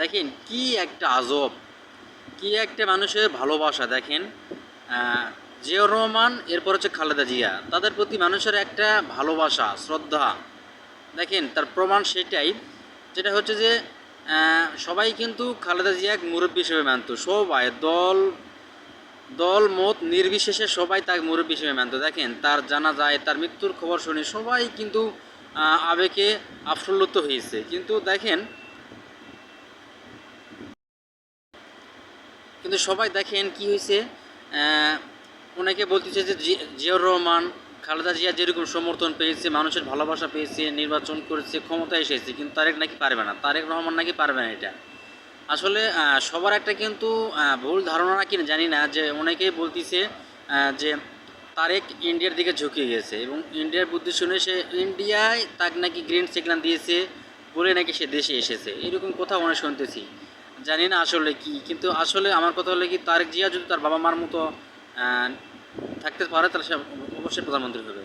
দেখেন কি একটা আজব, কি একটা মানুষের ভালোবাসা দেখেন। জিয়াউর রহমান, এরপর হচ্ছে খালেদা জিয়া, তাদের প্রতি মানুষের একটা ভালোবাসা শ্রদ্ধা দেখেন, তার প্রমাণ সেটাই, যেটা হচ্ছে যে সবাই কিন্তু খালেদা জিয়াক মুরব্বী হিসেবে মানত, সবাই দল দল মত নির্বিশেষে সবাই তাকে মুরব্বী হিসেবে মানত। দেখেন তার জানা যায়, তার মৃত্যুর খবর শুনে সবাই কিন্তু আবেগে আপ্লুত হয়েছে। কিন্তু দেখেন, কিন্তু সবাই দেখেন কি হয়েছে, ওনাকে বলতেছে যে জিয়াউর রহমান, খালেদা জিয়া যেরকম সমর্থন পেয়েছে, মানুষের ভালোবাসা পেয়েছে, নির্বাচন করেছে, ক্ষমতায় এসেছে, কিন্তু তারেক নাকি পারবে না, তারেক রহমান নাকি পারবে না। এটা আসলে সবার একটা কিন্তু ভুল ধারণা নাকি জানি না, যে অনেকেই বলতেছে যে তারেক ইন্ডিয়ার দিকে ঝুঁকে গেছে এবং ইন্ডিয়ার বুদ্ধি শুনে সে ইন্ডিয়ায় তাকে নাকি গ্রিন সিগন্যাল দিয়েছে বলে নাকি সে দেশে এসেছে, এরকম কথা অনেক শুনতেছি। জানি না আসলে কি, কিন্তু আসলে আমার কথা হলো কি, তারেক জিয়া যদি তার বাবা মার মতো থাকতে পারে তাহলে সে অবশ্যই প্রধানমন্ত্রী হবে।